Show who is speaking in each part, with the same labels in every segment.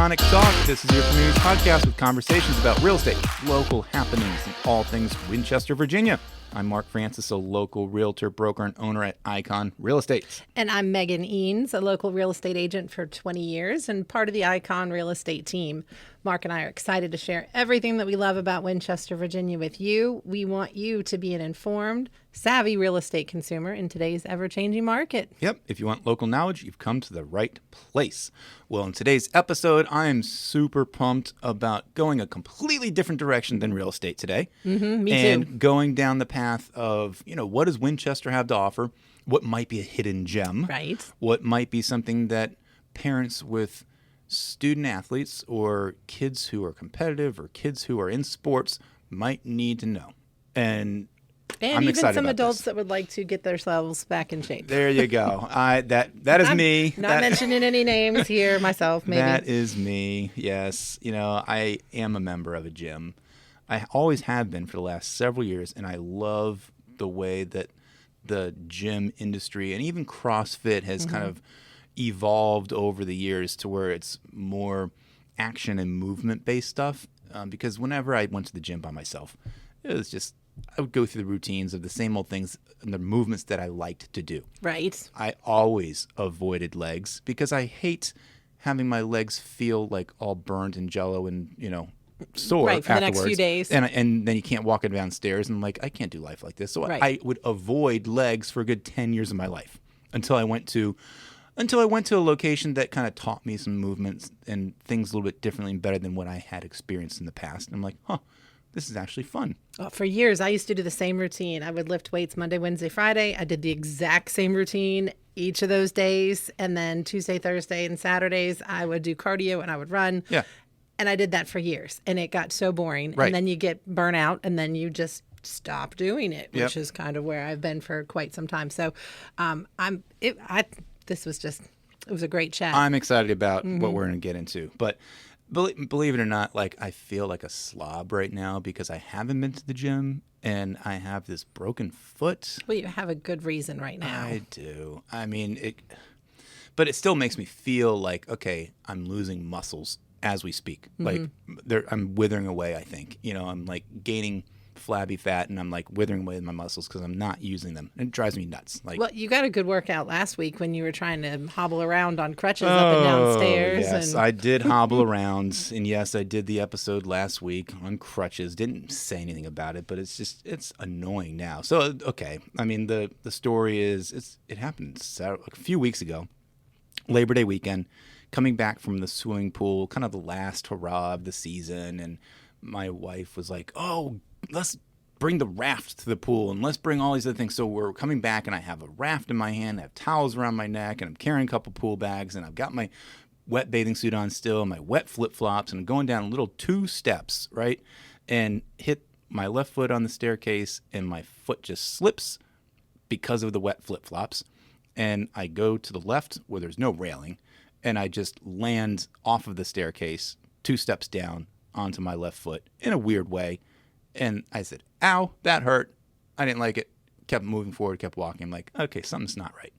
Speaker 1: Iconic Talk. This is your community podcast with conversations about real estate, local happenings, and all things Winchester, Virginia. I'm Mark Francis, a local realtor, broker, and owner at Icon Real Estate.
Speaker 2: And I'm Megan Eanes, a local real estate agent for 20 years and part of the Icon Real Estate team. Mark and I are excited to share everything that we love about Winchester, Virginia with you. We want you to be an informed, savvy real estate consumer in today's ever-changing market.
Speaker 1: Yep, if you want local knowledge, you've come to the right place. Well, in today's episode, I am super pumped about going a completely different direction than real estate today.
Speaker 2: Me too.
Speaker 1: And going down the path of, what does Winchester have to offer? What might be a hidden gem?
Speaker 2: Right.
Speaker 1: What might be something that parents with student athletes or kids who are competitive or kids who are in sports might need to know. And I'm
Speaker 2: even
Speaker 1: excited
Speaker 2: some
Speaker 1: about
Speaker 2: adults
Speaker 1: this.
Speaker 2: that would like to get themselves back in shape.
Speaker 1: There you go. That is me.
Speaker 2: Not mentioning any names here, myself, maybe.
Speaker 1: That is me, yes. I am a member of a gym. I always have been for the last several years, and I love the way that the gym industry and even CrossFit has kind of evolved over the years to where it's more action and movement-based stuff. Because whenever I went to the gym by myself, it was just I would go through the routines of the same old things and the movements that I liked to do.
Speaker 2: Right.
Speaker 1: I always avoided legs because I hate having my legs feel like all burned and jello and, sore
Speaker 2: Right, for
Speaker 1: afterwards.
Speaker 2: the next few days.
Speaker 1: And then you can't walk downstairs. And I'm like, I can't do life like this. So
Speaker 2: Right.
Speaker 1: I would avoid legs for a good 10 years of my life until I went to a location that kind of taught me some movements and things a little bit differently and better than what I had experienced in the past. And I'm like, this is actually fun.
Speaker 2: For years, I used to do the same routine. I would lift weights Monday, Wednesday, Friday. I did the exact same routine each of those days. And then Tuesday, Thursday, and Saturdays, I would do cardio and I would run.
Speaker 1: Yeah.
Speaker 2: And I did that for years. And it got so boring.
Speaker 1: Right.
Speaker 2: And then you get burnout and then you just stop doing it, which
Speaker 1: Yep.
Speaker 2: is kind of where I've been for quite some time. So this was just, it was a great chat.
Speaker 1: I'm excited about what we're going to get into. But believe it or not, I feel like a slob right now because I haven't been to the gym and I have this broken foot.
Speaker 2: Well, you have a good reason right now.
Speaker 1: I do. I mean, but it still makes me feel like, okay, I'm losing muscles as we speak. Like I'm withering away, I think. I'm gaining flabby fat and I'm withering away my muscles because I'm not using them. It drives me nuts.
Speaker 2: Well, you got a good workout last week when you were trying to hobble around on crutches up and down stairs.
Speaker 1: Yes, I did hobble around. And yes, I did the episode last week on crutches. Didn't say anything about it, but it's annoying now. So, okay. I mean, the story is it happened a few weeks ago, Labor Day weekend, coming back from the swimming pool, kind of the last hurrah of the season. And my wife was like, oh, let's bring the raft to the pool and let's bring all these other things. So we're coming back and I have a raft in my hand, I have towels around my neck, and I'm carrying a couple pool bags, and I've got my wet bathing suit on still, my wet flip-flops, and I'm going down little 2 steps, right? And hit my left foot on the staircase and my foot just slips because of the wet flip-flops. And I go to the left where there's no railing and I just land off of the staircase 2 steps down onto my left foot in a weird way. And I said, ow, that hurt. I didn't like it. Kept moving forward, kept walking. I'm like, okay, something's not right.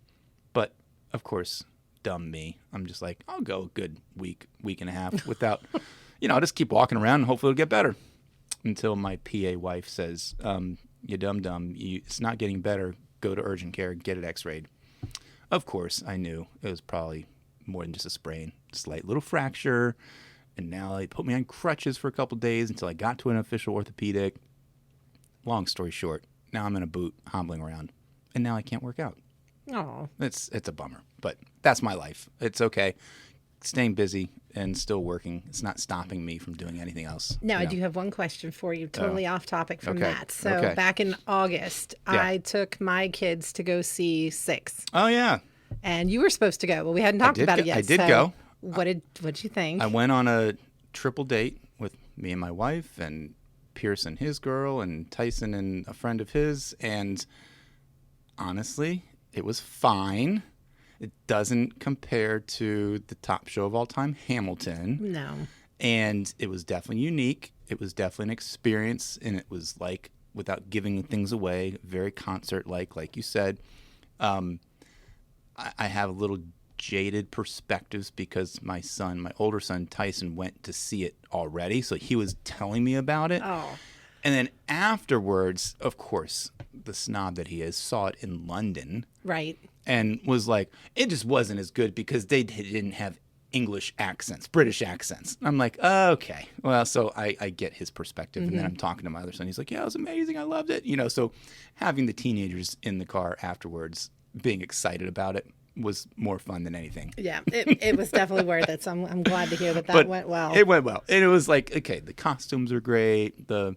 Speaker 1: But, of course, dumb me. I'm just like, I'll go a good week and a half without, I'll just keep walking around and hopefully it'll get better. Until my PA wife says, you dumb, it's not getting better. Go to urgent care, get it x-rayed. Of course, I knew it was probably more than just a sprain. Slight little fracture. And now they put me on crutches for a couple days until I got to an official orthopedic. Long story short, now I'm in a boot hobbling around, and now I can't work out.
Speaker 2: Oh,
Speaker 1: It's a bummer, but that's my life. It's okay. Staying busy and still working. It's not stopping me from doing anything else.
Speaker 2: now I do have one question for you, totally off topic from
Speaker 1: Okay.
Speaker 2: that. So
Speaker 1: Okay.
Speaker 2: back in August,
Speaker 1: Yeah.
Speaker 2: I took my kids to go see Six,
Speaker 1: Oh, yeah.
Speaker 2: and you were supposed to go. Well, we hadn't talked about it yet.
Speaker 1: I did
Speaker 2: so
Speaker 1: go.
Speaker 2: What'd you think?
Speaker 1: I went on a triple date with me and my wife and Pierce and his girl and Tyson and a friend of his. And honestly, it was fine. It doesn't compare to the top show of all time, Hamilton.
Speaker 2: No.
Speaker 1: And it was definitely unique. It was definitely an experience. And it was without giving things away, very concert-like you said. I have a little jaded perspectives because my older son Tyson, went to see it already, so he was telling me about it.
Speaker 2: Oh,
Speaker 1: And then afterwards, of course, the snob that he is, saw it in London
Speaker 2: right.
Speaker 1: and was like, it just wasn't as good because they didn't have English accents, British accents. I'm like, okay. Well, so I get his perspective. And then I'm talking to my other son. He's like, yeah, it was amazing. I loved it. So having the teenagers in the car afterwards being excited about it was more fun than anything.
Speaker 2: Yeah, it was definitely worth it. So I'm glad to hear that went well.
Speaker 1: It went well. And it was like, okay, the costumes are great. The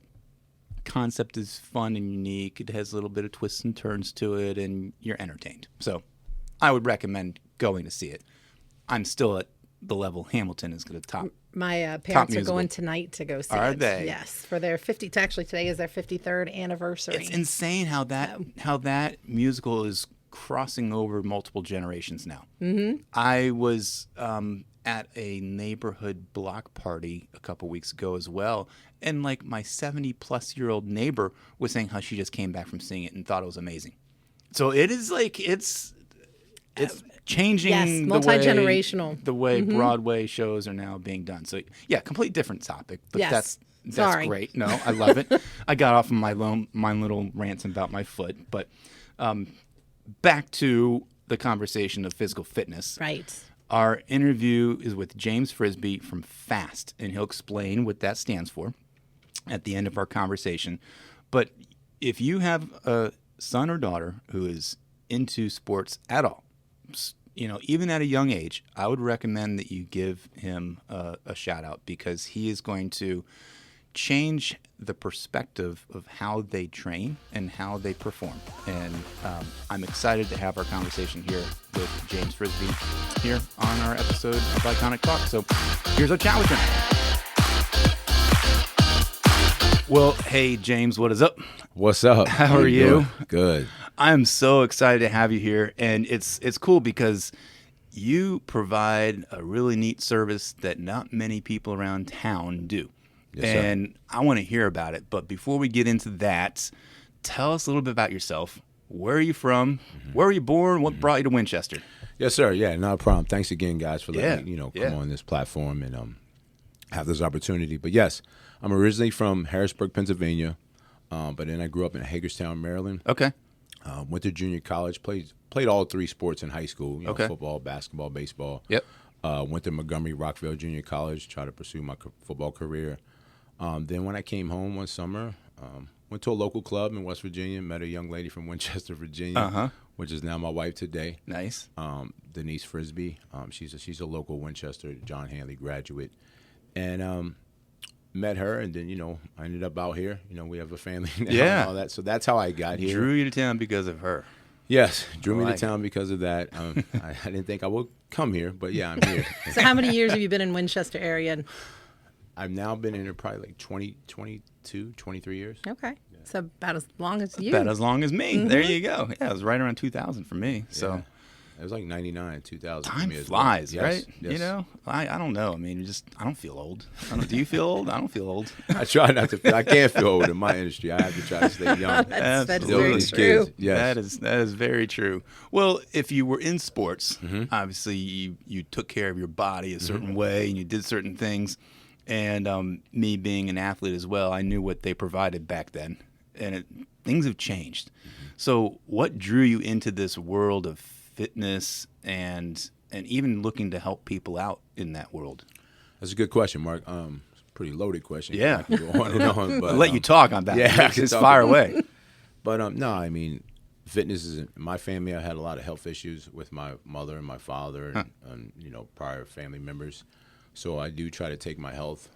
Speaker 1: concept is fun and unique. It has a little bit of twists and turns to it, and you're entertained. So I would recommend going to see it. I'm still at the level Hamilton is going to top.
Speaker 2: My parents are going tonight to go see it.
Speaker 1: Are they?
Speaker 2: Yes, for their 50. Actually, today is their 53rd anniversary.
Speaker 1: It's insane how that musical is crossing over multiple generations now. Mm-hmm. I was at a neighborhood block party a couple weeks ago as well, and like my 70-plus-year-old neighbor was saying how she just came back from seeing it and thought it was amazing. So it is like it's changing.
Speaker 2: Yes, multi-generational.
Speaker 1: The way Broadway shows are now being done. So yeah, complete different topic, but
Speaker 2: Yes.
Speaker 1: that's great. No, I love it. I got off of my little rants about my foot, but back to the conversation of physical fitness.
Speaker 2: Right.
Speaker 1: Our interview is with James Frisby from FASST, and he'll explain what that stands for at the end of our conversation. But if you have a son or daughter who is into sports at all, even at a young age, I would recommend that you give him a shout out, because he is going to change the perspective of how they train and how they perform. And I'm excited to have our conversation here with James Frisby here on our episode of Iconic Talk. So here's our chat with him. Well, hey, James, what is up?
Speaker 3: What's up?
Speaker 1: How are you?
Speaker 3: Doing? Good.
Speaker 1: I'm so excited to have you here. And it's cool because you provide a really neat service that not many people around town do.
Speaker 3: Yes,
Speaker 1: and I want to hear about it. But before we get into that, tell us a little bit about yourself. Where are you from? Where were you born? What brought you to Winchester?
Speaker 3: Yes, sir. Yeah, not a problem. Thanks again, guys, for letting me, come on this platform and have this opportunity. But yes, I'm originally from Harrisburg, Pennsylvania, but then I grew up in Hagerstown, Maryland.
Speaker 1: Okay.
Speaker 3: Went to junior college, played all three sports in high school,
Speaker 1: Okay.
Speaker 3: Football, basketball, baseball.
Speaker 1: Yep.
Speaker 3: Went to Montgomery Rockville Junior College, tried to pursue my football career. Then when I came home one summer, went to a local club in West Virginia, met a young lady from Winchester, Virginia, which is now my wife today.
Speaker 1: Nice.
Speaker 3: Denise Frisby. She's a local Winchester John Hanley graduate. And met her, and then, I ended up out here. We have a family now and all that. So that's how I got here.
Speaker 1: Drew you to town because of her.
Speaker 3: Yes, drew me to town because of that. I didn't think I would come here, but yeah, I'm here.
Speaker 2: So how many years have you been in Winchester area?
Speaker 3: I've now been in here probably like 22, 23 years.
Speaker 2: Okay. So about as long as you.
Speaker 1: About as long as me. There you go. Yeah, it was right around 2000 for me. So
Speaker 3: it was like 99, 2000.
Speaker 1: time
Speaker 3: for me
Speaker 1: flies,
Speaker 3: as well.
Speaker 1: right?
Speaker 3: Yes.
Speaker 1: I don't know. I mean, I don't feel old. Do you feel old? I don't feel old.
Speaker 3: I try not to. I can't feel old in my industry. I have to try to stay young.
Speaker 2: That's
Speaker 3: Deal with
Speaker 2: very
Speaker 3: these
Speaker 2: true.
Speaker 3: kids. Yes.
Speaker 1: That is very true. Well, if you were in sports, obviously you took care of your body a certain way and you did certain things. And me being an athlete as well, I knew what they provided back then. And things have changed. So what drew you into this world of fitness and even looking to help people out in that world?
Speaker 3: That's a good question, Mark. It's a pretty loaded question.
Speaker 1: Yeah.
Speaker 3: I can go on and on, but
Speaker 1: I'll let you talk on that.
Speaker 3: Yeah,
Speaker 1: Just fire away.
Speaker 3: But no, I mean, fitness is in my family. I had a lot of health issues with my mother and my father and prior family members. So I do try to take my health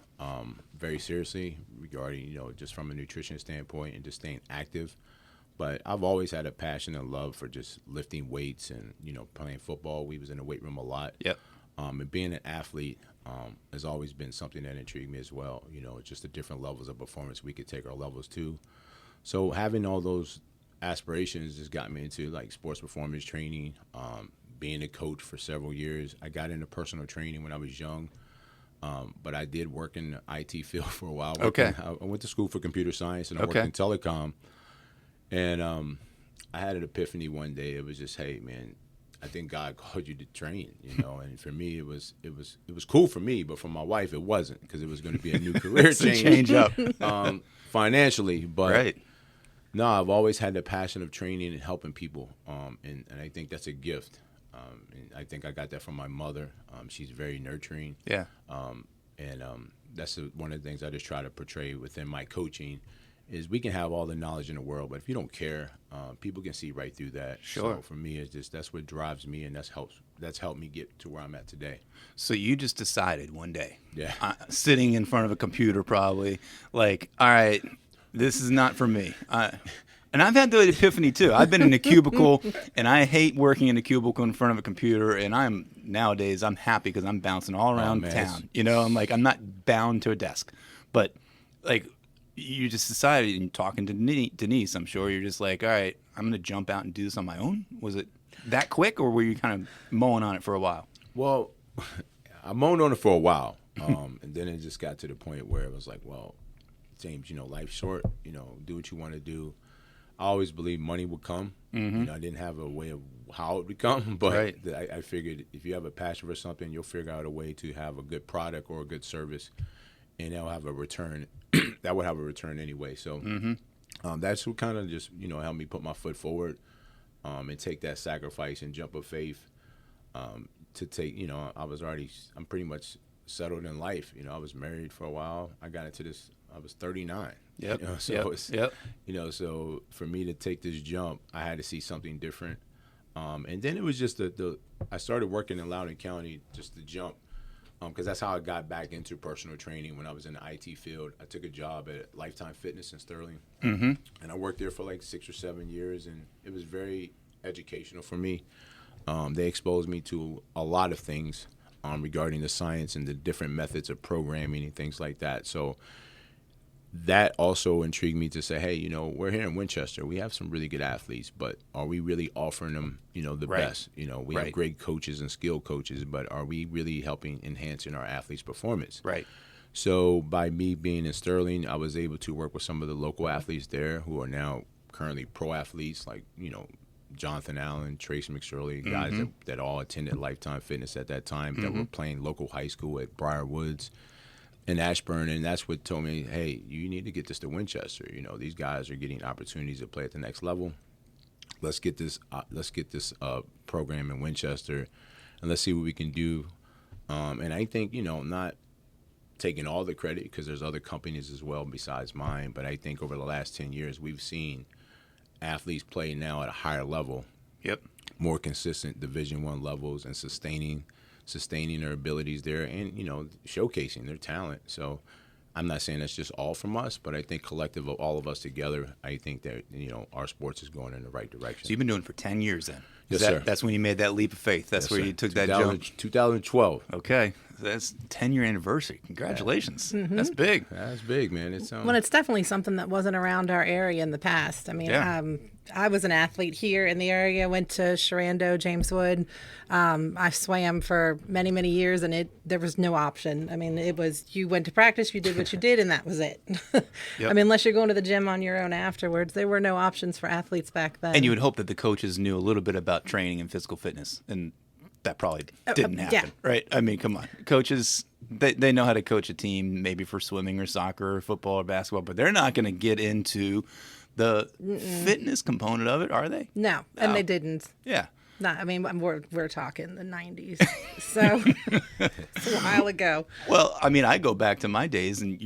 Speaker 3: very seriously regarding, just from a nutrition standpoint and just staying active. But I've always had a passion and love for just lifting weights and, playing football. We was in the weight room a lot.
Speaker 1: Yep.
Speaker 3: And being an athlete has always been something that intrigued me as well. Just the different levels of performance we could take our levels to. So having all those aspirations just got me into like sports performance training, being a coach for several years. I got into personal training when I was young. But I did work in the IT field for a while. I went to school for computer science, and I worked in telecom. And I had an epiphany one day. It was just, hey, man, I think God called you to train, you know. And for me, it was cool for me, but for my wife, it wasn't, because it was going to be a new career
Speaker 1: change up
Speaker 3: financially. But
Speaker 1: right.
Speaker 3: no, I've always had the passion of training and helping people, and I think that's a gift. And I think I got that from my mother. She's very nurturing.
Speaker 1: Yeah.
Speaker 3: That's one of the things I just try to portray within my coaching, is we can have all the knowledge in the world, but if you don't care, people can see right through that.
Speaker 1: Sure.
Speaker 3: So for me, it's just, that's what drives me, and that's helped me get to where I'm at today.
Speaker 1: So you just decided one day,
Speaker 3: Yeah.
Speaker 1: Sitting in front of a computer, probably, like, all right, this is not for me. And I've had the epiphany too. I've been in a cubicle, and I hate working in a cubicle in front of a computer. And nowadays I'm happy because I'm bouncing all around town. You know, I'm not bound to a desk. But like, you just decided, in talking to Denise, I'm sure you're just like, all right, I'm going to jump out and do this on my own. Was it that quick, or were you kind of mowing on it for a while?
Speaker 3: Well, I moaned on it for a while, and then it just got to the point where it was like, well, James, you know, life's short. You know, do what you want to do. I always believed money would come.
Speaker 1: Mm-hmm.
Speaker 3: You know, I didn't have a way of how it would come, but
Speaker 1: right.
Speaker 3: I figured if you have a passion for something, you'll figure out a way to have a good product or a good service, and that'll have a return. That would have a return anyway. So that's what kind of just, you know, helped me put my foot forward, and take that sacrifice and jump of faith, to take, you know, I'm pretty much settled in life. You know, I was married for a while. I got into this, I was 39.
Speaker 1: Yep.
Speaker 3: You know, so
Speaker 1: yep.
Speaker 3: You know, so for me to take this jump, I had to see something different. And then it was just I started working in Loudoun County, just to jump, because that's how I got back into personal training when I was in the IT field. I took a job at Lifetime Fitness in Sterling, and I worked there for like 6 or 7 years, and it was very educational for me. They exposed me to a lot of things regarding the science and the different methods of programming and things like that. So that also intrigued me to say, hey, you know, we're here in Winchester. We have some really good athletes, but are we really offering them, you know, the best? You know, we have great coaches and skilled coaches, but are we really helping enhancing our athletes' performance?
Speaker 1: Right.
Speaker 3: So by me being in Sterling, I was able to work with some of the local athletes there who are now currently pro athletes, like, you know, Jonathan Allen, Trace McSorley, guys that all attended Lifetime Fitness at that time, that were playing local high school at Briar Woods in Ashburn, and that's what told me, hey, you need to get this to Winchester. You know, these guys are getting opportunities to play at the next level. Let's get this program in Winchester, and let's see what we can do. And I think, you know, not taking all the credit, because there's other companies as well besides mine, but I think over the last 10 years we've seen athletes play now at a higher level.
Speaker 1: Yep.
Speaker 3: More consistent Division I levels, and sustaining their abilities there, and, you know, showcasing their talent. So I'm not saying that's just all from us, but I think collective of all of us together, I think that, you know, our sports is going in the right direction.
Speaker 1: So you've been doing it for 10 years then?
Speaker 3: Yes, sir.
Speaker 1: That's when you made that leap of faith. That's where you took that jump.
Speaker 3: 2012.
Speaker 1: Okay. That's 10-year anniversary. Congratulations. That's big.
Speaker 3: That's big, man.
Speaker 2: Well, it's definitely something that wasn't around our area in the past. I mean, I was an athlete here in the area, went to Sharando, James Wood. I swam for many, many years, and there was no option. I mean, it was, you went to practice, you did what you did, and that was it. I mean, unless you're going to the gym on your own afterwards, there were no options for athletes back then.
Speaker 1: And you would hope that the coaches knew a little bit about training and physical fitness, and that probably didn't happen, right? I mean, come on. Coaches, they know how to coach a team, maybe for swimming or soccer or football or basketball, but they're not going to get into the fitness component of it, are they?
Speaker 2: No, and they didn't.
Speaker 1: Yeah.
Speaker 2: No, I mean, we're talking the 90s, so it's a while ago.
Speaker 1: Well, I mean, I go back to my days, and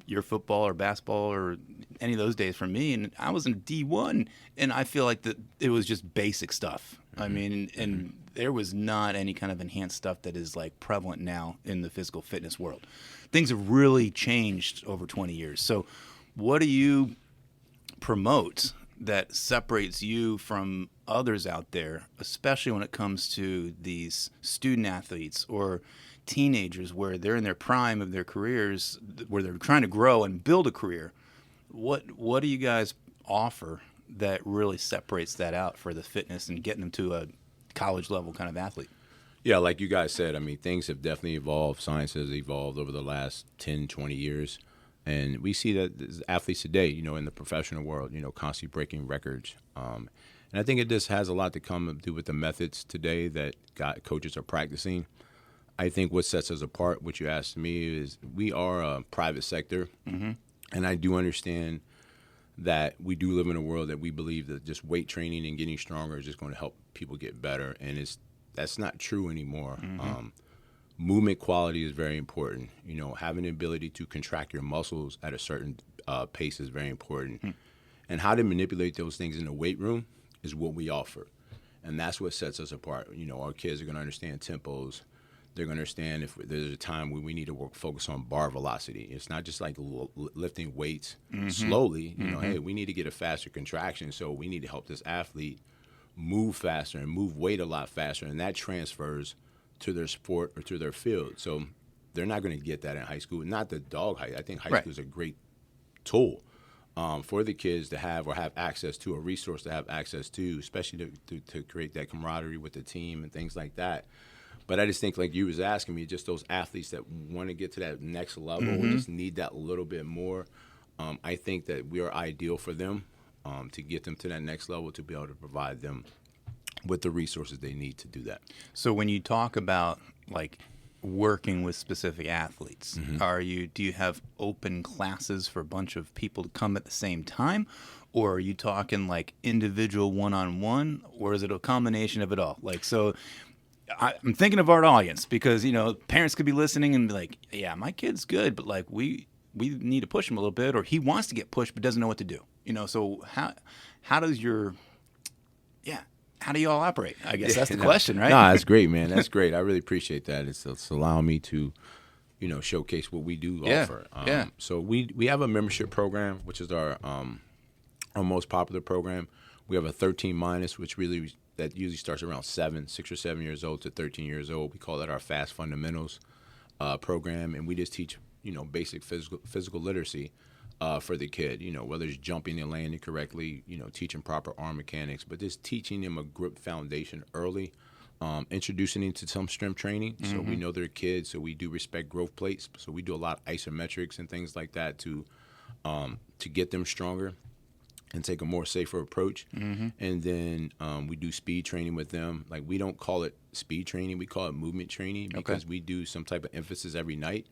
Speaker 1: your football or basketball or any of those days for me, and I was in D1, and I feel like that it was just basic stuff. I mean, and there was not any kind of enhanced stuff that is like prevalent now in the physical fitness world. Things have really changed over 20 years. So what do you promote that separates you from others out there, especially when it comes to these student athletes or teenagers where they're in their prime of their careers, where they're trying to grow and build a career? What do you guys offer that really separates that out for the fitness and getting them to a college level kind of athlete?
Speaker 3: Yeah, like you guys said, I mean, things have definitely evolved. Science has evolved over the last 10, 20 years. And we see that athletes today, you know, in the professional world, you know, constantly breaking records. And And I think it just has a lot to come to do with the methods today that coaches are practicing. I think what sets us apart, what you asked me, is we are a private sector. And I do understand that we do live in a world that we believe that just weight training and getting stronger is just going to help people get better. And that's not true anymore. Movement quality is very important. Having the ability to contract your muscles at a certain pace is very important. And how to manipulate those things in the weight room is what we offer. And that's what sets us apart. Our kids are going to understand tempos. They're going to understand if there's a time when we need to focus on bar velocity. It's not just like lifting weights slowly. Hey, we need to get a faster contraction, so we need to help this athlete move faster and move weight a lot faster, and that transfers to their sport or to their field. So they're not going to get that in high school. Not the dog height. I think high school is a great tool for the kids to have access to, a resource to have access to, especially to create that camaraderie with the team and things like that. But I just think, like you was asking me, just those athletes that want to get to that next level or just need that little bit more, I think that we are ideal for them to get them to that next level, to be able to provide them with the resources they need to do that.
Speaker 1: So when you talk about, like, working with specific athletes, do you have open classes for a bunch of people to come at the same time? Or are you talking, like, individual one-on-one? Or is it a combination of it all? Like, so I'm thinking of our audience because, parents could be listening and be like, yeah, my kid's good, but, like, we need to push him a little bit, or he wants to get pushed but doesn't know what to do. So how do you all operate? I guess that's the question, right?
Speaker 3: No, that's great, man. That's great. I really appreciate that. It's allowing me to, showcase what we do offer. So we have a membership program, which is our most popular program. We have a 13 minus, which that usually starts around 6 or 7 years old to 13 years old. We call that our FASST fundamentals program, and we just teach basic physical literacy for the kid. Whether it's jumping and landing correctly, teaching proper arm mechanics, but just teaching them a grip foundation early, introducing them to some strength training. So we know they're kids, so we do respect growth plates. So we do a lot of isometrics and things like that to get them stronger and take a more safer approach. And then we do speed training with them. Like, we don't call it speed training, we call it movement training, because we do some type of emphasis every night.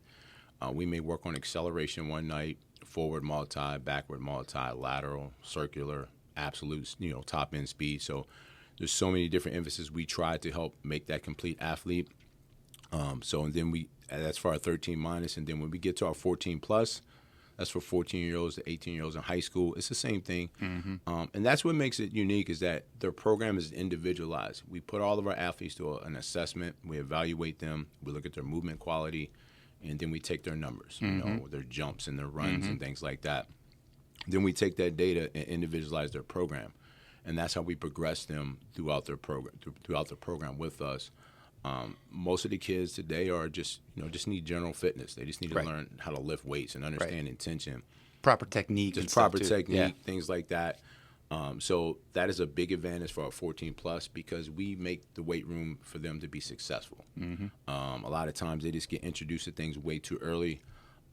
Speaker 3: We may work on acceleration one night, forward multi, backward multi, lateral, circular, absolute, top end speed. So there's so many different emphases we try to help make that complete athlete. And then that's for our 13 minus. And then when we get to our 14 plus, that's for 14-year-olds to 18-year-olds in high school. It's the same thing. And that's what makes it unique, is that their program is individualized. We put all of our athletes through an assessment. We evaluate them. We look at their movement quality. And then we take their numbers, their jumps and their runs and things like that. Then we take that data and individualize their program. And that's how we progress them throughout their program with us. Most of the kids today are just need general fitness. They just need to learn how to lift weights and understand intention.
Speaker 1: Proper technique.
Speaker 3: Just proper technique, things like that. So that is a big advantage for our 14 plus, because we make the weight room for them to be successful. A lot of times they just get introduced to things way too early,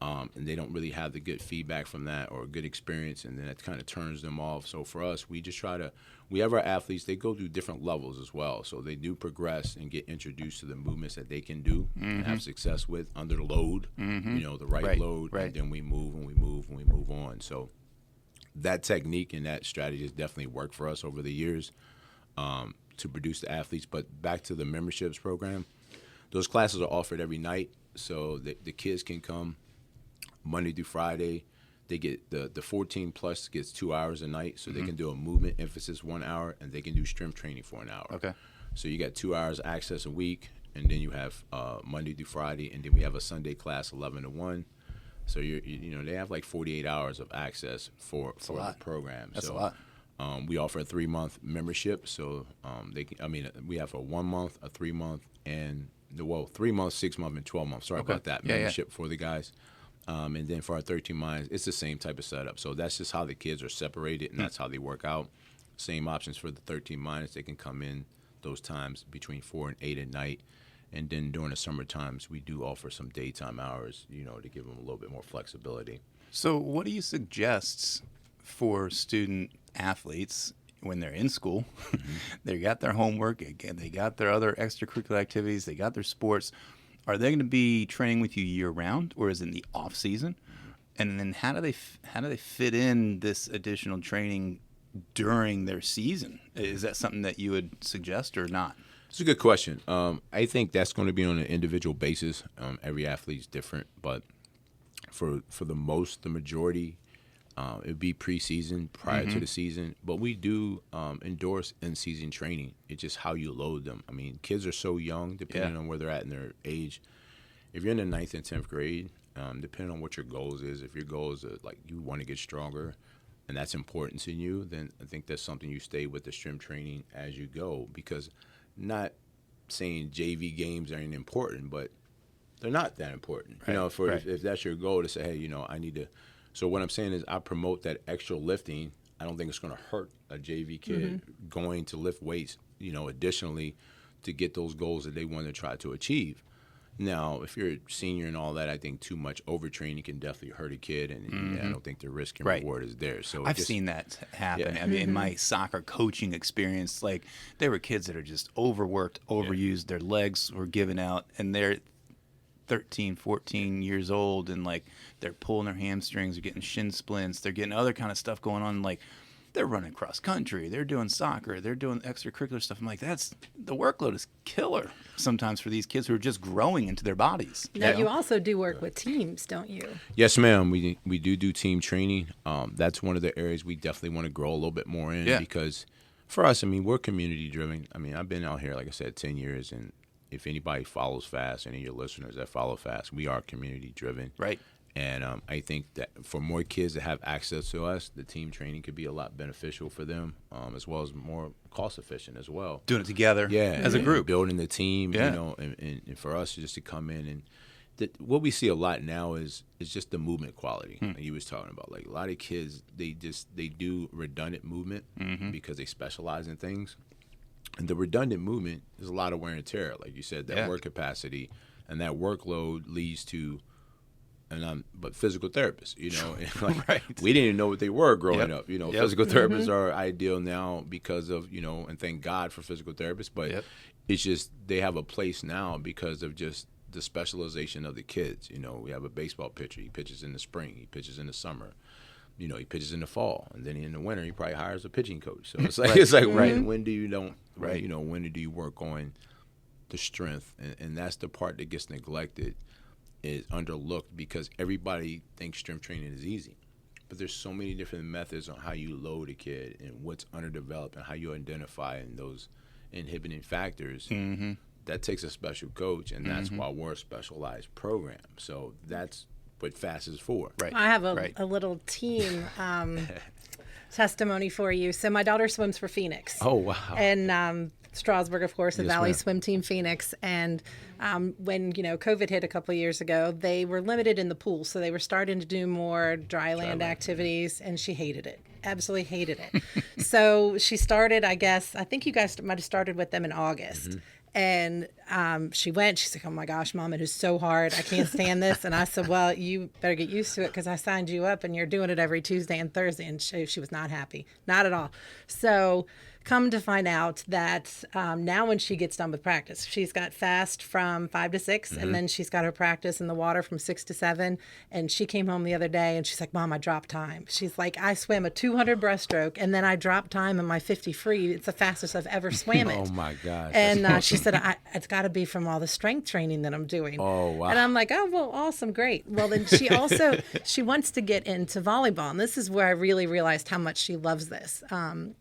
Speaker 3: and they don't really have the good feedback from that or a good experience, and then it kind of turns them off. So for us, we just we have our athletes, they go through different levels as well. So they do progress and get introduced to the movements that they can do and have success with under load, the right load, and then we move and we move and we move on. So that technique and that strategy has definitely worked for us over the years to produce the athletes. But back to the memberships program, those classes are offered every night, so the kids can come Monday through Friday. They get the 14 plus gets 2 hours a night, so they can do a movement emphasis 1 hour, and they can do strength training for an hour.
Speaker 1: Okay.
Speaker 3: So you got 2 hours access a week, and then you have Monday through Friday, and then we have a Sunday class 11 to 1. So they have like 48 hours of access for the program.
Speaker 1: That's a lot.
Speaker 3: We offer a 3-month membership, so we have a 1 month, a 3 month, and 3 months, 6 month, and 12 months. Sorry about that membership for the guys. And then for our 13 minds, it's the same type of setup. So that's just how the kids are separated, and that's how they work out. Same options for the 13 minds. They can come in those times between 4 and 8 at night. And then during the summer times, we do offer some daytime hours, to give them a little bit more flexibility.
Speaker 1: So what do you suggest for student athletes when they're in school, they got their homework, again, they got their other extracurricular activities, they got their sports. Are they going to be training with you year round, or is it in the off season? And then how do they fit in this additional training during their season? Is that something that you would suggest or not?
Speaker 3: It's a good question. I think that's going to be on an individual basis. Every athlete's different, but for the majority, it would be preseason prior to the season. But we do endorse in-season training. It's just how you load them. I mean, kids are so young, depending on where they're at in their age. If you're in the 9th and 10th grade, depending on what your goals is, if your goals are like you want to get stronger, and that's important to you, then I think that's something you stay with the strength training as you go. Because not saying JV games aren't important, but they're not that important.
Speaker 1: Right.
Speaker 3: You know, if that's your goal to say, hey, you know, I need to. So what I'm saying is I promote that extra lifting. I don't think it's going to hurt a JV kid going to lift weights, you know, additionally to get those goals that they want to try to achieve. Now, if you're a senior and all that, I think too much overtraining can definitely hurt a kid, and I don't think the risk and reward is there. So
Speaker 1: I've seen that happen. I mean, in my soccer coaching experience, like there were kids that are just overworked, overused. Their legs were given out, and they're 13, 14 years old, and like they're pulling their hamstrings, they're getting shin splints, they're getting other kind of stuff going on, like they're running cross country, they're doing soccer, they're doing extracurricular stuff. I'm like, the workload is killer sometimes for these kids who are just growing into their bodies.
Speaker 2: Now, you also do work with teams, don't you?
Speaker 3: Yes, ma'am. We do team training. That's one of the areas we definitely want to grow a little bit more in because for us, I mean, we're community driven. I mean, I've been out here, like I said, 10 years, and if anybody follows FASST, any of your listeners that follow FASST, we are community driven.
Speaker 1: Right.
Speaker 3: And I think that for more kids that have access to us, the team training could be a lot beneficial for them, as well as more cost efficient as well.
Speaker 1: Doing it together as a group.
Speaker 3: Building the team, you know, and for us just to come in and what we see a lot now is just the movement quality like you was talking about. Like a lot of kids, they do redundant movement because they specialize in things. And the redundant movement is a lot of wear and tear. Like you said, that work capacity and that workload leads to but physical therapists, you know, and like we didn't even know what they were growing up. You know, physical therapists are ideal now because of, you know, and thank God for physical therapists, but it's just they have a place now because of just the specialization of the kids. You know, we have a baseball pitcher. He pitches in the spring. He pitches in the summer. You know, he pitches in the fall, and then in the winter he probably hires a pitching coach. So it's like when do you don't you know, when do you work on the strength, and that's the part that gets neglected. Is underlooked because everybody thinks strength training is easy. But there's so many different methods on how you load a kid and what's underdeveloped and how you identify in those inhibiting factors. That takes a special coach, and that's why we're a specialized program. So that's what FAST is for.
Speaker 1: Right.
Speaker 2: I have a little team testimony for you. So my daughter swims for Phoenix.
Speaker 3: Oh, wow.
Speaker 2: And Strasburg, of course, the Valley Swim Team Phoenix. And when, you know, COVID hit a couple of years ago, they were limited in the pool. So they were starting to do more dry land activities, and she hated it. Absolutely hated it. So she started, I think you guys might have started with them in August. And she went, she's like, oh my gosh, Mom, it is so hard. I can't stand this. And I said, well, you better get used to it because I signed you up and you're doing it every Tuesday and Thursday. And she was not happy, not at all. So come to find out that now when she gets done with practice, she's got FAST from 5 to 6, and then she's got her practice in the water from 6 to 7. And she came home the other day and she's like, Mom, I dropped time. She's like, I swam a 200 breaststroke and then I dropped time in my 50 free. It's the fastest I've ever swam it.
Speaker 3: Oh my gosh.
Speaker 2: And
Speaker 3: awesome.
Speaker 2: she said, it's got to be from all the strength training that I'm doing.
Speaker 3: Oh, wow.
Speaker 2: And I'm like, oh, well, awesome, great. Well, then she wants to get into volleyball. And this is where I really realized how much she loves this.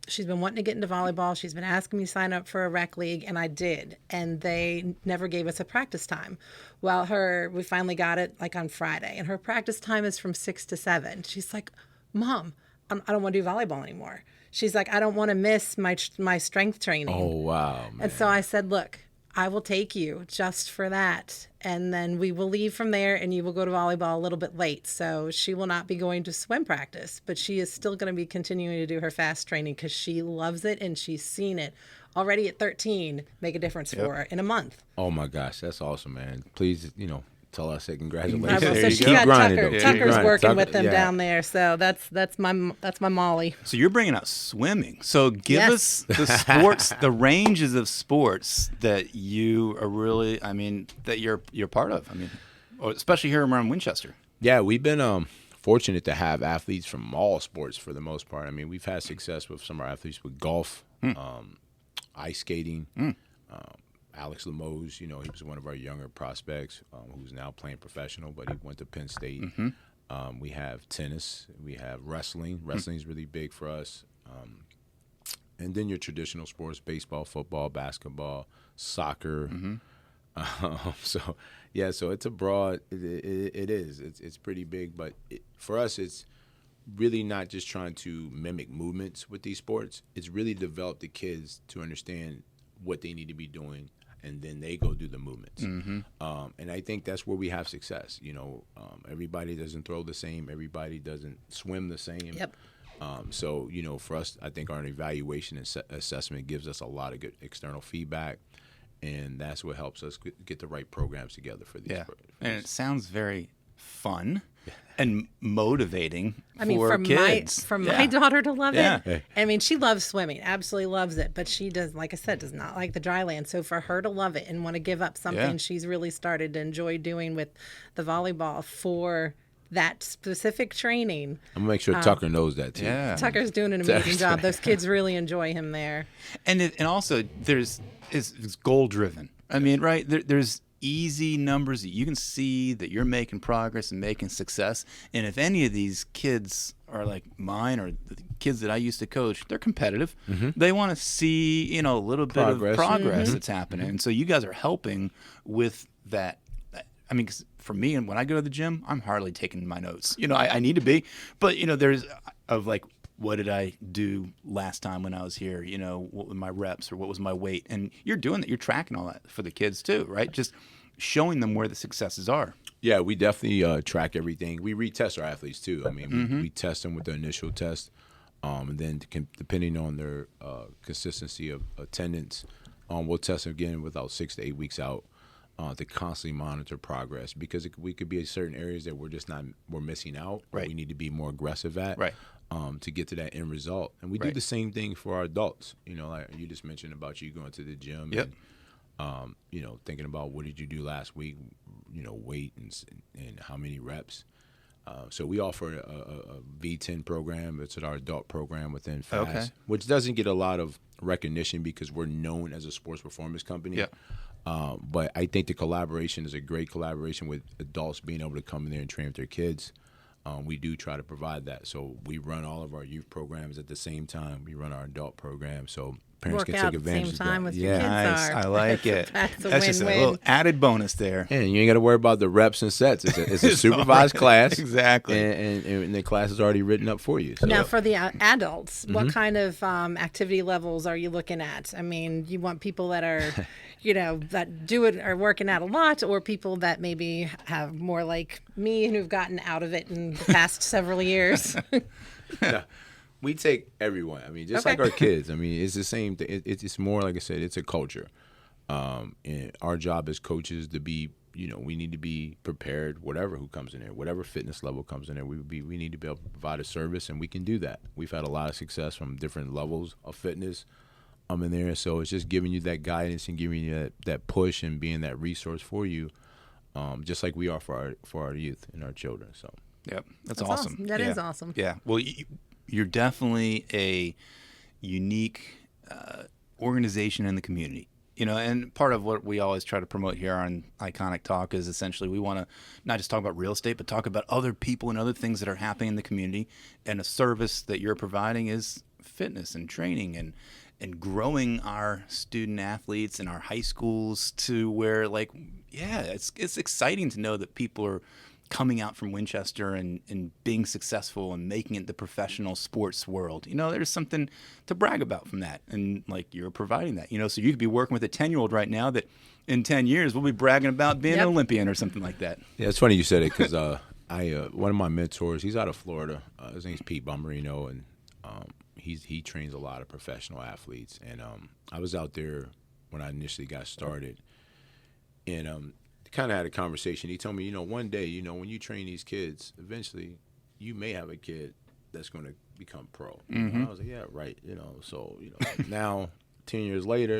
Speaker 2: She's been wanting to get into volleyball. She's been asking me to sign up for a rec league, and I did. And they never gave us a practice time. Well, we finally got it like on Friday, and her practice time is from 6 to 7. She's like, Mom, I don't want to do volleyball anymore. She's like, I don't want to miss my strength training.
Speaker 3: Oh, wow, man.
Speaker 2: And so I said, look, I will take you just for that. And then we will leave from there and you will go to volleyball a little bit late. So she will not be going to swim practice, but she is still going to be continuing to do her FAST training because she loves it and she's seen it already at 13 make a difference for her in a month.
Speaker 3: Oh my gosh, that's awesome, man. Please, tell her I said
Speaker 2: I
Speaker 3: congratulations.
Speaker 2: will.
Speaker 1: There
Speaker 2: So
Speaker 1: you
Speaker 2: she
Speaker 1: go.
Speaker 2: got
Speaker 3: grinding,
Speaker 2: Tucker.
Speaker 3: though. Keep
Speaker 2: Tucker's
Speaker 3: grinding.
Speaker 2: working
Speaker 3: Tucker-
Speaker 2: with them
Speaker 3: yeah.
Speaker 2: down there. So that's my Molly.
Speaker 1: So you're bringing out swimming. So give
Speaker 2: Yes.
Speaker 1: us the sports, the ranges of sports that you are really, that you're part of. Especially here around Winchester.
Speaker 3: Yeah, we've been fortunate to have athletes from all sports for the most part. We've had success with some of our athletes with golf, ice skating. Alex Lemos, he was one of our younger prospects who's now playing professional, but he went to Penn State. We have tennis. We have wrestling. Wrestling's really big for us. And then your traditional sports, baseball, football, basketball, soccer. So it's a broad, it is. It's pretty big, but for us, it's really not just trying to mimic movements with these sports. It's really develop the kids to understand what they need to be doing, and then they go do the movements. And I think that's where we have success. Everybody doesn't throw the same. Everybody doesn't swim the same.
Speaker 2: Yep.
Speaker 3: So, for us, I think our evaluation and assessment gives us a lot of good external feedback, and that's what helps us get the right programs together for these.
Speaker 1: Yeah. And it sounds very fun and motivating for kids.
Speaker 2: My daughter to love
Speaker 1: Yeah.
Speaker 2: it. She loves swimming, absolutely loves it, but she does, like I said, does not like the dry land. So for her to love it and want to give up something she's really started to enjoy doing with the volleyball for that specific training.
Speaker 3: I'm gonna make sure Tucker knows that too.
Speaker 1: Yeah.
Speaker 2: Tucker's doing an amazing job. Those kids really enjoy him there.
Speaker 1: And also it's goal driven. Right? There's easy numbers that you can see that you're making progress and making success. And if any of these kids are like mine or the kids that I used to coach, they're competitive. They want to see, a little bit of progress that's happening. And so you guys are helping with that. 'Cause for me, and when I go to the gym, I'm hardly taking my notes. I need to be, but there's of like, what did I do last time when I was here? What were my reps or what was my weight? And you're doing that. You're tracking all that for the kids too, right? Just showing them where the successes are.
Speaker 3: Yeah, we definitely track everything. We retest our athletes too. We test them with the initial test, and then depending on their consistency of attendance, we'll test them again without 6 to 8 weeks out to constantly monitor progress, because we could be in certain areas that we're missing out.
Speaker 1: Right.
Speaker 3: We need to be more aggressive at.
Speaker 1: Right.
Speaker 3: To get to that end result. And we do the same thing for our adults. Like you just mentioned about you going to the gym and, thinking about what did you do last week, weight and how many reps. So we offer a V10 program. It's our adult program within FASST, which doesn't get a lot of recognition because we're known as a sports performance company.
Speaker 1: Yeah.
Speaker 3: But I think the collaboration is a great collaboration with adults being able to come in there and train with their kids. We do try to provide that. So we run all of our youth programs at the same time. We run our adult program. So parents
Speaker 2: Work
Speaker 3: can
Speaker 2: out
Speaker 3: take
Speaker 2: at the
Speaker 3: advantage
Speaker 2: same
Speaker 3: of
Speaker 2: time
Speaker 3: that.
Speaker 2: with your kids.
Speaker 1: Nice.
Speaker 2: Are.
Speaker 1: I like it.
Speaker 2: That's a
Speaker 1: just a
Speaker 2: win-win.
Speaker 1: little added bonus there.
Speaker 3: And you ain't got to worry about the reps and sets. It's a supervised class.
Speaker 1: Exactly.
Speaker 3: And the class is already written up for you. So.
Speaker 2: Now, for the adults, what kind of activity levels are you looking at? You want people that are, that do it, are working out a lot, or people that maybe have more like me and who've gotten out of it in the past several years?
Speaker 3: Yeah. We take everyone. Just like our kids. It's the same thing. It's more, like I said, it's a culture. And our job as coaches to be, we need to be prepared, who comes in there, whatever fitness level comes in there, we need to be able to provide a service, and we can do that. We've had a lot of success from different levels of fitness in there. So it's just giving you that guidance and giving you that push and being that resource for you, just like we are for our youth and our children. So.
Speaker 1: Yep. That's awesome.
Speaker 2: That is awesome.
Speaker 1: Yeah. Well, you're definitely a unique organization in the community, and part of what we always try to promote here on Iconic Talk is essentially we want to not just talk about real estate, but talk about other people and other things that are happening in the community. And a service that you're providing is fitness and training and growing our student athletes in our high schools to where, it's exciting to know that people are coming out from Winchester and being successful and making it the professional sports world. There's something to brag about from that. And you're providing that, so you could be working with a 10-year-old right now that in 10 years we'll be bragging about being an Olympian or something like that.
Speaker 3: Yeah, it's funny you said it because one of my mentors, he's out of Florida. His name's Pete Bommarino, and he trains a lot of professional athletes. And I was out there when I initially got started. And kind of had a conversation. He told me, one day, when you train these kids, eventually you may have a kid that's going to become pro. I was like, yeah, right. So, now 10 years later,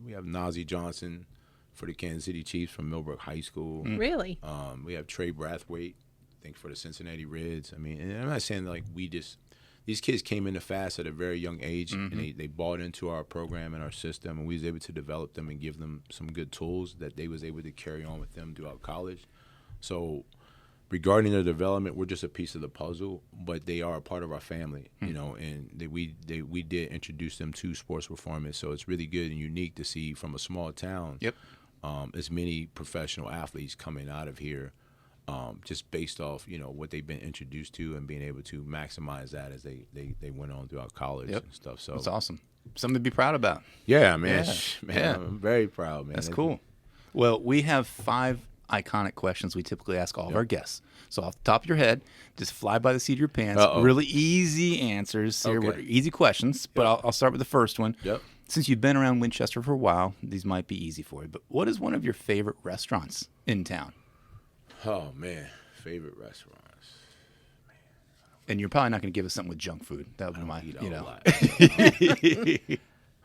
Speaker 3: we have Nazi Johnson for the Kansas City Chiefs from Millbrook High School.
Speaker 2: Really?
Speaker 3: We have Trey Brathwaite, I think, for the Cincinnati Reds. I mean, and I'm not saying like these kids came into FAST at a very young age, and they bought into our program and our system, and we was able to develop them and give them some good tools that they was able to carry on with them throughout college. So regarding their development, we're just a piece of the puzzle, but they are a part of our family, and we did introduce them to sports performance. So it's really good and unique to see from a small town as many professional athletes coming out of here. Just based off, what they've been introduced to and being able to maximize that as they went on throughout college and stuff. So
Speaker 1: that's awesome. Something to be proud about.
Speaker 3: Yeah, man.
Speaker 1: Yeah.
Speaker 3: I'm very proud, man.
Speaker 1: That's cool. Well, we have 5 iconic questions we typically ask all of our guests. So off the top of your head, just fly by the seat of your pants. Really easy answers here, easy questions. But I'll start with the first one.
Speaker 3: Yep.
Speaker 1: Since you've been around Winchester for a while, these might be easy for you. But what is one of your favorite restaurants in town?
Speaker 3: Oh, man. Favorite restaurants.
Speaker 1: And you're probably not going to give us something with junk food. That would be my,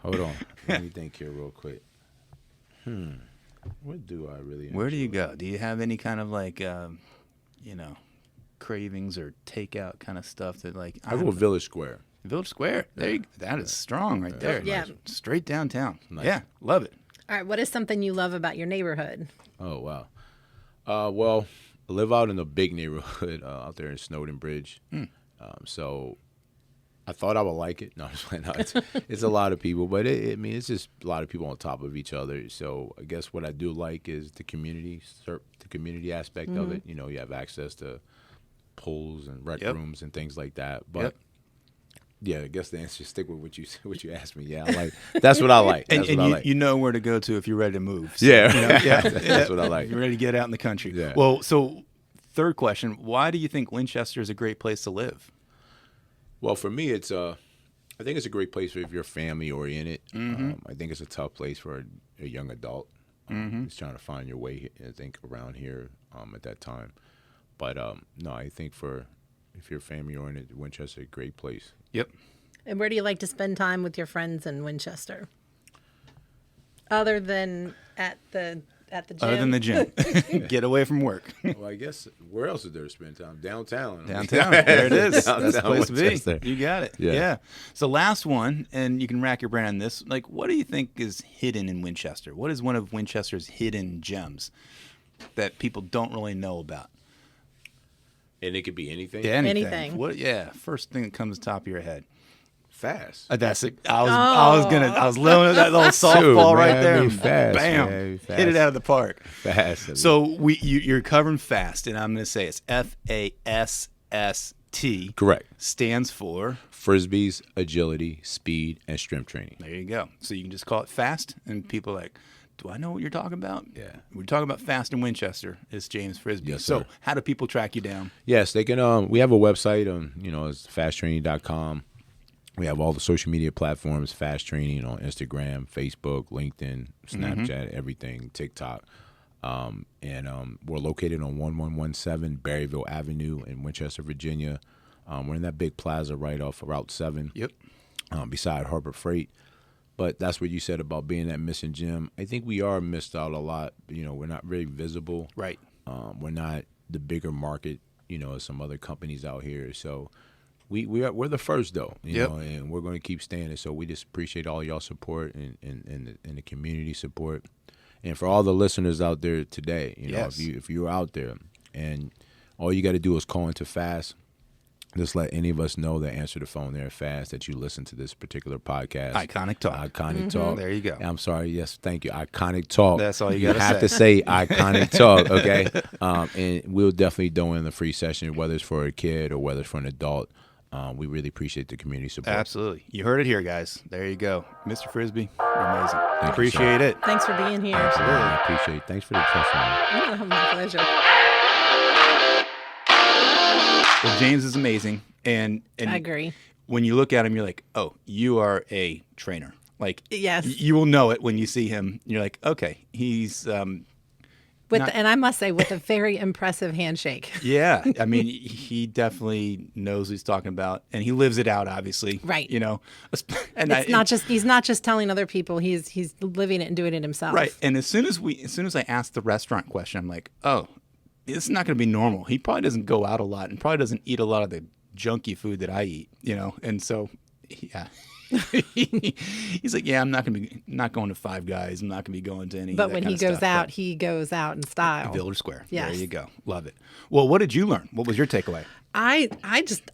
Speaker 3: Hold on. Let me think here real quick. What do I really enjoy?
Speaker 1: Where do you go? Do you have any kind of like, cravings or takeout kind of stuff that like?
Speaker 3: I go Village Square.
Speaker 1: Village Square. There you go. That is strong right there.
Speaker 2: Yeah.
Speaker 1: Straight downtown.
Speaker 3: Nice.
Speaker 1: Yeah. Love it.
Speaker 2: All right. What is something you love about your neighborhood?
Speaker 3: Oh, wow. Well, I live out in a big neighborhood out there in Snowden Bridge. So I thought I would like it. No, I'm just playing. No, it's a lot of people, but it's just a lot of people on top of each other. So I guess what I do like is the community aspect of it. You have access to pools and rec rooms and things like that. But yeah, I guess the answer is stick with what you asked me. Yeah, that's what I like. That's what I like.
Speaker 1: You know where to go to if you're ready to move. So,
Speaker 3: that's what I like.
Speaker 1: You're ready to get out in the country.
Speaker 3: Yeah.
Speaker 1: Well, so third question: why do you think Winchester is a great place to live?
Speaker 3: Well, for me, I think it's a great place if you're family oriented. I think it's a tough place for a young adult. Just trying to find your way, I think, around here at that time. But no, I think if you're family oriented, Winchester is a great place.
Speaker 1: Yep.
Speaker 2: And where do you like to spend time with your friends in Winchester? Other than at the gym?
Speaker 1: Other than the gym. Get away from work.
Speaker 3: Well, I guess where else is there to spend time? Downtown.
Speaker 1: Downtown. There it is. That's the place
Speaker 3: Winchester.
Speaker 1: to be. You got it. Yeah. So last one, and you can rack your brain on this. Like, what do you think is hidden in Winchester? What is one of Winchester's hidden gems that people don't really know about?
Speaker 3: And it could be anything.
Speaker 1: Yeah,
Speaker 2: anything.
Speaker 1: What? Yeah. First thing that comes to the top of your head.
Speaker 3: Fast.
Speaker 1: That's it. I was laying that little softball right there.
Speaker 3: Fast,
Speaker 1: Bam.
Speaker 3: man, fast.
Speaker 1: Hit it out of the park.
Speaker 3: Fast.
Speaker 1: So you're covering FAST, and I'm going to say it's FASST.
Speaker 3: Correct.
Speaker 1: Stands for
Speaker 3: Frisbees, agility, speed, and strength training.
Speaker 1: There you go. So you can just call it FAST, and people are like, do I know what you're talking about?
Speaker 3: Yeah.
Speaker 1: We're talking about FAST in Winchester. It's James Frisby.
Speaker 3: Yes,
Speaker 1: so
Speaker 3: sir.
Speaker 1: how do people track you down?
Speaker 3: Yes, they can. We have a website. It's fasttraining.com. We have all the social media platforms, Fast Training on Instagram, Facebook, LinkedIn, Snapchat, everything, TikTok. We're located on 1117 Berryville Avenue in Winchester, Virginia. We're in that big plaza right off of Route 7.
Speaker 1: Yep.
Speaker 3: Beside Harbor Freight. But that's what you said about being that missing gym. I think we are missed out a lot. We're not very visible.
Speaker 1: Right.
Speaker 3: We're not the bigger market, as some other companies out here. So we're the first though, and we're going to keep standing. So we just appreciate all y'all support and the community support. And for all the listeners out there today, if you're out there and all you got to do is call into FAST. Just let any of us know that answer the phone there FAST that you listen to this particular podcast.
Speaker 1: Iconic Talk.
Speaker 3: Iconic Talk.
Speaker 1: There you go.
Speaker 3: I'm sorry. Yes, thank you. Iconic Talk.
Speaker 1: That's all you got to say.
Speaker 3: You have to say Iconic Talk, okay? And we'll definitely do in the free session, whether it's for a kid or whether it's for an adult. We really appreciate the community support.
Speaker 1: Absolutely. You heard it here, guys. There you go. Mr. Frisby, you're amazing.
Speaker 3: you,
Speaker 1: Appreciate it.
Speaker 2: Thanks for being here.
Speaker 1: Absolutely.
Speaker 3: I appreciate it. Thanks for the testimony.
Speaker 2: Oh, my pleasure.
Speaker 1: Well, James is amazing. And
Speaker 2: I agree.
Speaker 1: When you look at him, you're like, oh, you are a trainer. Like,
Speaker 2: Yes.
Speaker 1: you will know it when you see him. You're like, okay, he's
Speaker 2: And I must say, with a very impressive handshake.
Speaker 1: Yeah, I mean, he definitely knows what he's talking about, and he lives it out. Obviously,
Speaker 2: Right.
Speaker 1: You know, and
Speaker 2: He's not just telling other people; he's living it and doing it himself.
Speaker 1: right. And as soon as I asked the restaurant question, I'm like, oh, this is not going to be normal. He probably doesn't go out a lot, and probably doesn't eat a lot of the junky food that I eat. You know, and so yeah. He's like, yeah, I'm not going to Five Guys. I'm not going to be going to any.
Speaker 2: But
Speaker 1: of that
Speaker 2: when
Speaker 1: kind
Speaker 2: he
Speaker 1: of
Speaker 2: goes
Speaker 1: stuff.
Speaker 2: out, he goes out in style.
Speaker 1: Village Square.
Speaker 2: Yes.
Speaker 1: There you go. Love it. Well, what did you learn? What was your takeaway?
Speaker 2: I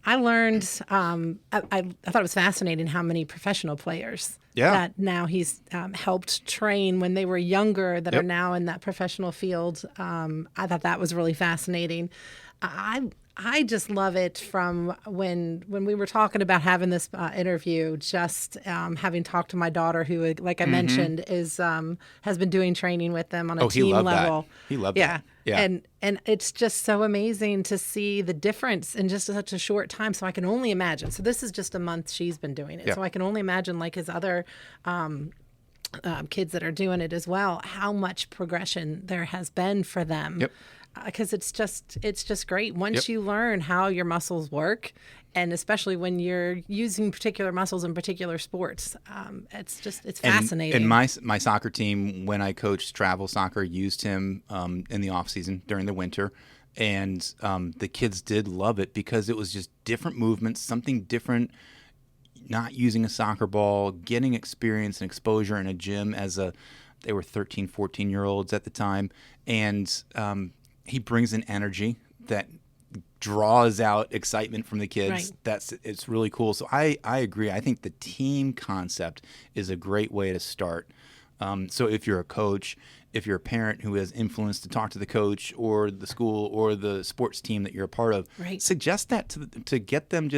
Speaker 2: learned. I thought it was fascinating how many professional players.
Speaker 1: Yeah.
Speaker 2: That now he's helped train when they were younger that
Speaker 1: Yep.
Speaker 2: are now in that professional field. I thought that was really fascinating. I just love it from when we were talking about having this interview, just having talked to my daughter who, like I mentioned, is has been doing training with them on a team level.
Speaker 1: He loved
Speaker 2: yeah.
Speaker 1: that. Yeah.
Speaker 2: And it's just so amazing to see the difference in just such a short time. So I can only imagine. So this is just a month she's been doing it.
Speaker 1: Yeah.
Speaker 2: So I can only imagine like his other kids that are doing it as well, how much progression there has been for them.
Speaker 1: Yep.
Speaker 2: Because it's just great once
Speaker 1: Yep.
Speaker 2: you learn how your muscles work, and especially when you're using particular muscles in particular sports. It's fascinating.
Speaker 1: And my soccer team, when I coached travel soccer, used him in the off season during the winter, and the kids did love it because it was just different movements, something different. Not using a soccer ball, getting experience and exposure in a gym they were 13, 14-year-olds at the time, and he brings an energy that draws out excitement from the kids.
Speaker 2: Right.
Speaker 1: It's really cool. So I agree. I think the team concept is a great way to start. So if you're a coach, if you're a parent who has influence to talk to the coach or the school or the sports team that you're a part of,
Speaker 2: Right.
Speaker 1: suggest that to get them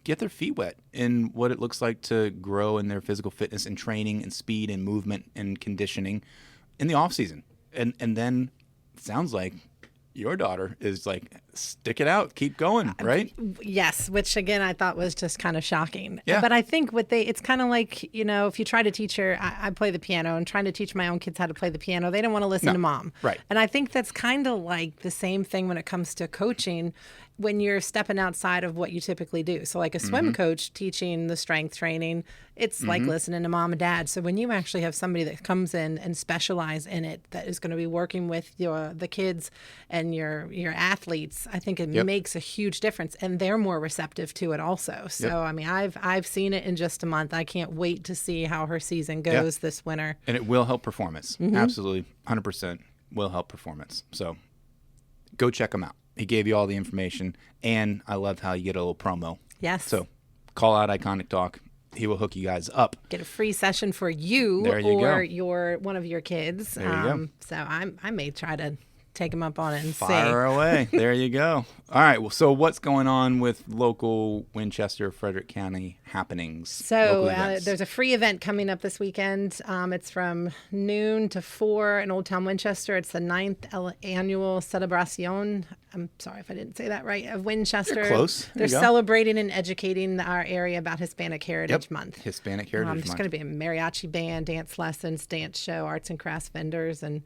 Speaker 1: get their feet wet in what it looks like to grow in their physical fitness and training and speed and movement and conditioning in the off season. And then it sounds like your daughter is like, stick it out, keep going, right?
Speaker 2: Yes, which again I thought was just kind of shocking.
Speaker 1: Yeah.
Speaker 2: But I think it's kind of like, if you try to teach her, I play the piano, and trying to teach my own kids how to play the piano, they don't want to listen to mom.
Speaker 1: Right.
Speaker 2: And I think that's kind of like the same thing when it comes to coaching, when you're stepping outside of what you typically do. So like a swim coach teaching the strength training, it's like listening to mom and dad. So when you actually have somebody that comes in and specialize in it, that is going to be working with the kids and your athletes, I think it makes a huge difference, and they're more receptive to it also. So I mean, I've seen it in just a month. I can't wait to see how her season goes this winter.
Speaker 1: And it will help performance. Absolutely, 100% will help performance. So go check him out. He gave you all the information, and I loved how you get a little promo.
Speaker 2: Yes.
Speaker 1: So call out Iconic Talk. He will hook you guys up.
Speaker 2: Get a free session for you,
Speaker 1: There you
Speaker 2: or
Speaker 1: go.
Speaker 2: one of your kids.
Speaker 1: There you go.
Speaker 2: So I may try to take him up on it and
Speaker 1: Fire away. There you go. All right. Well, so what's going on with local Winchester, Frederick County happenings?
Speaker 2: So
Speaker 1: local events?
Speaker 2: there's a free event coming up this weekend. It's from noon to 4 in Old Town Winchester. It's the 9th annual Celebración. I'm sorry if I didn't say that right. Of Winchester.
Speaker 1: You're close. There
Speaker 2: They're
Speaker 1: you go.
Speaker 2: celebrating and educating our area about Hispanic Heritage Month.
Speaker 1: Hispanic Heritage
Speaker 2: There's
Speaker 1: Month.
Speaker 2: going to be a mariachi band, dance lessons, dance show, arts and crafts vendors, and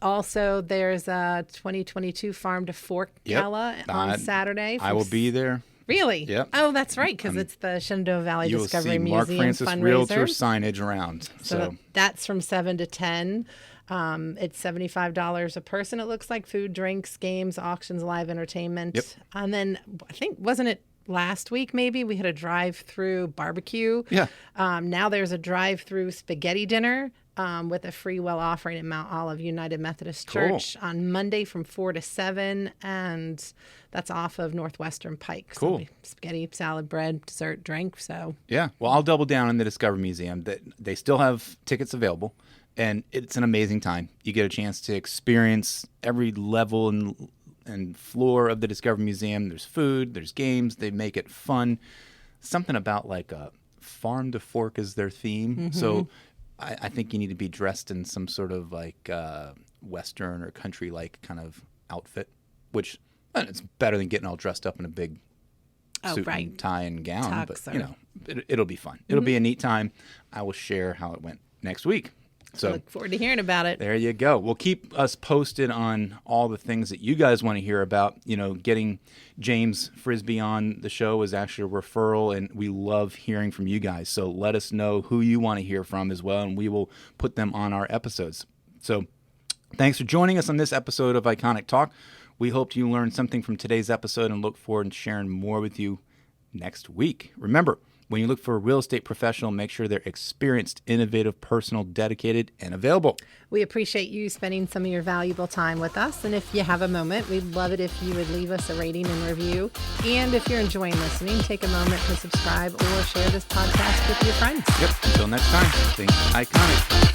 Speaker 2: also there's a 2022 Farm to Fork Gala on Saturday.
Speaker 1: I will be there.
Speaker 2: Really?
Speaker 1: Yep.
Speaker 2: Oh, that's right, because it's the Shenandoah Valley
Speaker 1: You'll
Speaker 2: Discovery
Speaker 1: see Mark
Speaker 2: Museum
Speaker 1: Francis
Speaker 2: fundraiser.
Speaker 1: Realtor signage around. So
Speaker 2: That's from 7 to 10. It's $75 a person, it looks like. Food, drinks, games, auctions, live entertainment.
Speaker 1: Yep.
Speaker 2: And then I think, wasn't it last week maybe, we had a drive-through barbecue.
Speaker 1: Yeah.
Speaker 2: Now there's a drive-through spaghetti dinner with a free well offering at Mount Olive United Methodist Church on Monday from 4 to 7. And that's off of Northwestern Pike. So
Speaker 1: Cool.
Speaker 2: spaghetti, salad, bread, dessert, drink. So
Speaker 1: yeah. Well, I'll double down on the Discovery Museum. That they still have tickets available, and it's an amazing time. You get a chance to experience every level and floor of the Discovery Museum. There's food, there's games. They make it fun. Something about like a farm to fork is their theme. So I think you need to be dressed in some sort of like Western or country-like kind of outfit, which it's better than getting all dressed up in a big suit and tie and gown.
Speaker 2: Tux
Speaker 1: but, it'll be fun. It'll be a neat time. I will share how it went next week. So
Speaker 2: look forward to hearing about it.
Speaker 1: there you go. We'll keep us posted on all the things that you guys want to hear about. Getting James Frisby on the show is actually a referral, and we love hearing from you guys. So let us know who you want to hear from as well, and we will put them on our episodes. So thanks for joining us on this episode of Iconic Talk. We hope you learned something from today's episode and look forward to sharing more with you next week. Remember, when you look for a real estate professional, make sure they're experienced, innovative, personal, dedicated, and available.
Speaker 2: We appreciate you spending some of your valuable time with us. And if you have a moment, we'd love it if you would leave us a rating and review. And if you're enjoying listening, take a moment to subscribe or share this podcast with your friends.
Speaker 1: Yep. Until next time, think iconic.